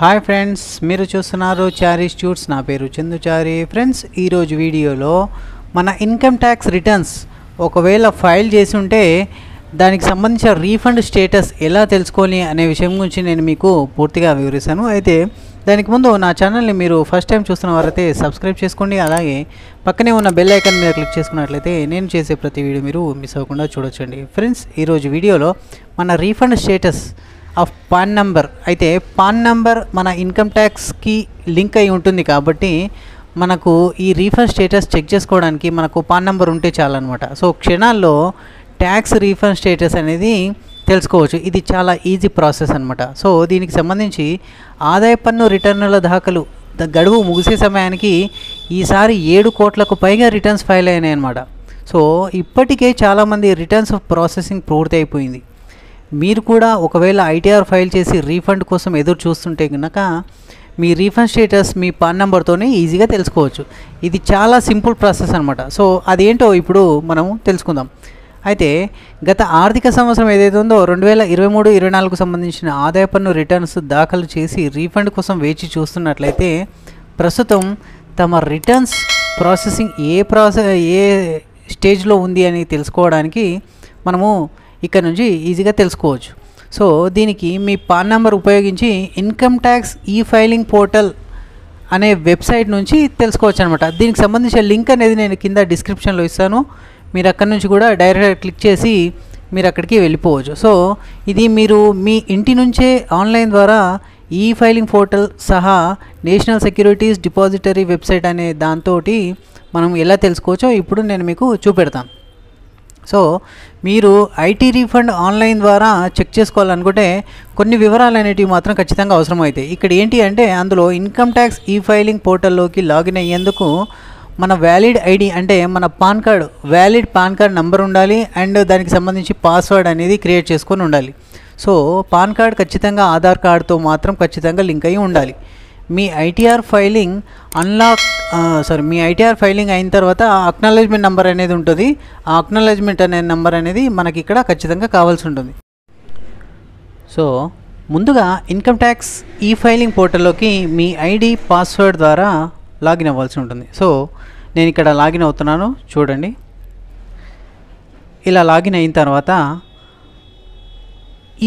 Hi friends, మీరు చూస్తున్నారు చారీ స్టూట్స్. నా పేరు చందుచారి. ఫ్రెండ్స్, ఈరోజు వీడియోలో మన ఇన్కమ్ ట్యాక్స్ రిటర్న్స్ ఒకవేళ ఫైల్ చేసి ఉంటే దానికి సంబంధించిన రీఫండ్ స్టేటస్ ఎలా తెలుసుకోవాలి అనే విషయం గురించి నేను మీకు పూర్తిగా వివరిస్తాను. అయితే దానికి ముందు నా ఛానల్ని మీరు ఫస్ట్ టైం చూస్తున్న వారైతే సబ్స్క్రైబ్ చేసుకోండి. అలాగే పక్కనే ఉన్న బెల్ ఐకాన్ మీద క్లిక్ చేసుకున్నట్లయితే నేను చేసే ప్రతి వీడియో మీరు మిస్ అవ్వకుండా చూడొచ్చండి. ఫ్రెండ్స్, ఈరోజు వీడియోలో మన refund status of pan number. అయితే పాన్ నంబర్ మన ఇన్కమ్ ట్యాక్స్కి లింక్ అయి ఉంటుంది కాబట్టి మనకు ఈ రీఫండ్ స్టేటస్ చెక్ చేసుకోవడానికి మనకు పాన్ నంబర్ ఉంటే చాలన్నమాట. సో క్షణాల్లో ట్యాక్స్ రీఫండ్ స్టేటస్ అనేది తెలుసుకోవచ్చు. ఇది చాలా ఈజీ ప్రాసెస్ అనమాట. సో దీనికి సంబంధించి ఆదాయ పన్ను రిటర్నుల దాఖలు గడువు ముగిసే సమయానికి ఈసారి 7 కోట్లకు పైగా రిటర్న్స్ ఫైల్ అయినాయి అన్నమాట. సో ఇప్పటికే చాలామంది రిటర్న్స్ ప్రాసెసింగ్ పూర్తి అయిపోయింది. మీరు కూడా ఒకవేళ ఐటీఆర్ ఫైల్ చేసి రీఫండ్ కోసం ఎదురు చూస్తుంటే కనుక మీ రీఫండ్ స్టేటస్ మీ పాన్ నెంబర్తోనే ఈజీగా తెలుసుకోవచ్చు. ఇది చాలా సింపుల్ ప్రాసెస్ అనమాట. సో అదేంటో ఇప్పుడు మనం తెలుసుకుందాం. అయితే గత ఆర్థిక సంవత్సరం ఏదైతే ఉందో 2023-24కు సంబంధించిన ఆదాయ పన్ను రిటర్న్స్ దాఖలు చేసి రీఫండ్ కోసం వేచి చూస్తున్నట్లయితే ప్రస్తుతం తమ రిటర్న్స్ ప్రాసెసింగ్ ఏ స్టేజ్లో ఉంది అని తెలుసుకోవడానికి మనము ఇక్కడ నుంచి ఈజీగా తెలుసుకోవచ్చు. సో దీనికి మీ పాన్ నెంబర్ ఉపయోగించి ఇన్కమ్ ట్యాక్స్ ఈ ఫైలింగ్ పోర్టల్ అనే వెబ్సైట్ నుంచి తెలుసుకోవచ్చు అనమాట. దీనికి సంబంధించిన లింక్ అనేది నేను కింద డిస్క్రిప్షన్లో ఇస్తాను. మీరు అక్కడి నుంచి కూడా డైరెక్ట్గా క్లిక్ చేసి మీరు అక్కడికి వెళ్ళిపోవచ్చు. సో ఇది మీరు మీ ఇంటి నుంచే ఆన్లైన్ ద్వారా ఈ ఫైలింగ్ పోర్టల్ సహా నేషనల్ సెక్యూరిటీస్ డిపాజిటరీ వెబ్సైట్ అనే దాంతో మనం ఎలా తెలుసుకోవచ్చో ఇప్పుడు నేను మీకు చూపెడతాను. సో మీరు ఐటీ రీఫండ్ ఆన్లైన్ ద్వారా చెక్ చేసుకోవాలనుకుంటే కొన్ని వివరాలు అనేటివి మాత్రం ఖచ్చితంగా అవసరం అవుతాయి. ఇక్కడ ఏంటి అంటే అందులో ఇన్కమ్ ట్యాక్స్ ఈ ఫైలింగ్ పోర్టల్లోకి లాగిన్ అయ్యేందుకు మన వ్యాలిడ్ ఐడి అంటే మన వ్యాలిడ్ పాన్ కార్డ్ నెంబర్ ఉండాలి. అండ్ దానికి సంబంధించి పాస్వర్డ్ అనేది క్రియేట్ చేసుకొని ఉండాలి. సో పాన్ కార్డ్ ఖచ్చితంగా ఆధార్ కార్డ్తో మాత్రం ఖచ్చితంగా లింక్ అయ్యి ఉండాలి. మీ ఐటీఆర్ ఫైలింగ్ అయిన తర్వాత అక్నాలెడ్జ్మెంట్ నెంబర్ అనేది ఉంటుంది. ఆ అక్నాలెడ్జ్మెంట్ అనే నెంబర్ అనేది మనకి ఇక్కడ ఖచ్చితంగా కావాల్సి ఉంటుంది. సో ముందుగా ఇన్కమ్ ట్యాక్స్ ఈ ఫైలింగ్ పోర్టల్లోకి మీ ఐడి పాస్వర్డ్ ద్వారా లాగిన్ అవ్వాల్సి ఉంటుంది. సో నేను ఇక్కడ లాగిన్ అవుతున్నాను, చూడండి. ఇలా లాగిన్ అయిన తర్వాత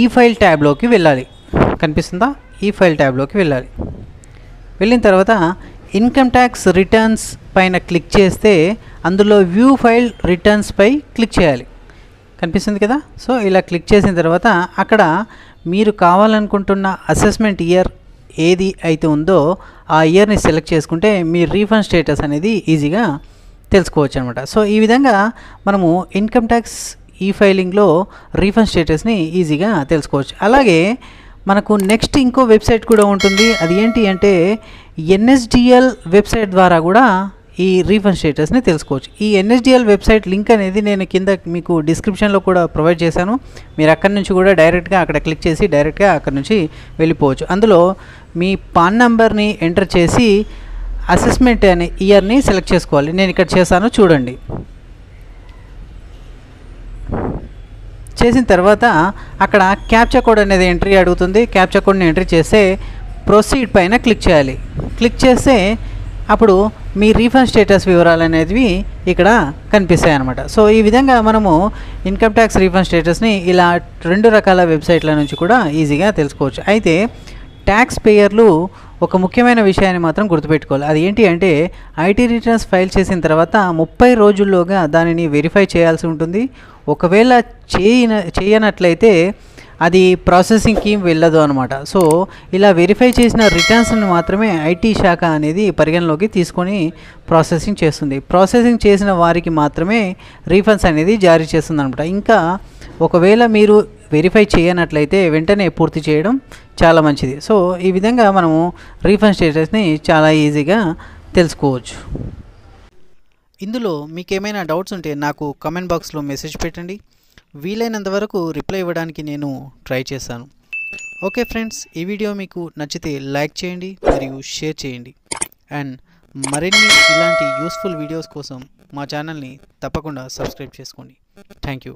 ఈ ఫైల్ ట్యాబ్లోకి వెళ్ళాలి. కనిపిస్తుందా? ఈ ఫైల్ ట్యాబ్లోకి వెళ్ళాలి. వెళ్ళిన తర్వాత ఇన్కమ్ ట్యాక్స్ రిటర్న్స్ పైన క్లిక్ చేస్తే అందులో వ్యూ ఫైల్ రిటర్న్స్ పై క్లిక్ చేయాలి. కనిపిస్తుంది కదా? సో ఇలా క్లిక్ చేసిన తర్వాత అక్కడ మీరు కావాలనుకుంటున్న అసెస్మెంట్ ఇయర్ ఏది అయితే ఉందో ఆ ఇయర్ని సెలెక్ట్ చేసుకుంటే మీ రీఫండ్ స్టేటస్ అనేది ఈజీగా తెలుసుకోవచ్చు అనమాట. సో ఈ విధంగా మనము ఇన్కమ్ ట్యాక్స్ ఈ ఫైలింగ్లో రీఫండ్ స్టేటస్ని ఈజీగా తెలుసుకోవచ్చు. అలాగే మనకు నెక్స్ట్ ఇంకో వెబ్సైట్ కూడా ఉంటుంది. అది ఏంటి అంటే ఎన్ఎస్డిఎల్ వెబ్సైట్ ద్వారా కూడా ఈ రీఫండ్ స్టేటస్ని తెలుసుకోవచ్చు. ఈ ఎన్ఎస్డిఎల్ వెబ్సైట్ లింక్ అనేది నేను కింద మీకు డిస్క్రిప్షన్లో కూడా ప్రొవైడ్ చేశాను. మీరు అక్కడి నుంచి కూడా డైరెక్ట్గా అక్కడ క్లిక్ చేసి డైరెక్ట్గా అక్కడి నుంచి వెళ్ళిపోవచ్చు. అందులో మీ పాన్ నెంబర్ని ఎంటర్ చేసి అసెస్మెంట్ అనే ఇయర్ని సెలెక్ట్ చేసుకోవాలి. నేను ఇక్కడ చేశాను, చూడండి. చేసిన తర్వాత అక్కడ క్యాప్చా కోడ్ అనేది ఎంట్రీ అడుగుతుంది. క్యాప్చా కోడ్ని ఎంట్రీ చేస్తే ప్రొసీడ్ పైన క్లిక్ చేయాలి. క్లిక్ చేస్తే అప్పుడు మీ రీఫండ్ స్టేటస్ వివరాలు అనేవి ఇక్కడ కనిపిస్తాయి అన్నమాట. సో ఈ విధంగా మనము ఇన్కమ్ ట్యాక్స్ రీఫండ్ స్టేటస్ని ఇలా 2 రకాల వెబ్సైట్ల నుంచి కూడా ఈజీగా తెలుసుకోవచ్చు. అయితే ట్యాక్స్ పేయర్లు ఒక ముఖ్యమైన విషయాన్ని మాత్రం గుర్తుపెట్టుకోవాలి. అది ఏంటి అంటే ఐటీ రిటర్న్స్ ఫైల్ చేసిన తర్వాత 30 రోజుల్లోగా దానిని వెరిఫై చేయాల్సి ఉంటుంది. ఒకవేళ చేయనట్లయితే అది ప్రాసెసింగ్కి వెళ్ళదు అనమాట. సో ఇలా వెరిఫై చేసిన రిటర్న్స్ని మాత్రమే ఐటీ శాఖ అనేది పరిగణలోకి తీసుకొని ప్రాసెసింగ్ చేస్తుంది. ప్రాసెసింగ్ చేసిన వారికి మాత్రమే రీఫండ్స్ అనేది జారీ చేస్తుంది అనమాట. ఇంకా ఒకవేళ మీరు వెరిఫై చేయనట్లయితే వెంటనే పూర్తి చేయడం చాలా మంచిది. సో ఈ విధంగా మనము రీఫండ్ స్టేటస్ని చాలా ఈజీగా తెలుసుకోవచ్చు. ఇందులో మీకు ఏమైనా డౌట్స్ ఉంటే నాకు కామెంట్ బాక్స్లో మెసేజ్ పెట్టండి. వీలైనంత వరకు రిప్లై ఇవ్వడానికి నేను ట్రై చేస్తాను. ఓకే ఫ్రెండ్స్, ఈ వీడియో మీకు నచ్చితే లైక్ చేయండి మరియు షేర్ చేయండి. అండ్ మరిన్ని ఇలాంటి యూస్ఫుల్ వీడియోస్ కోసం మా ఛానల్ని తప్పకుండా సబ్స్క్రైబ్ చేసుకోండి. Thank you.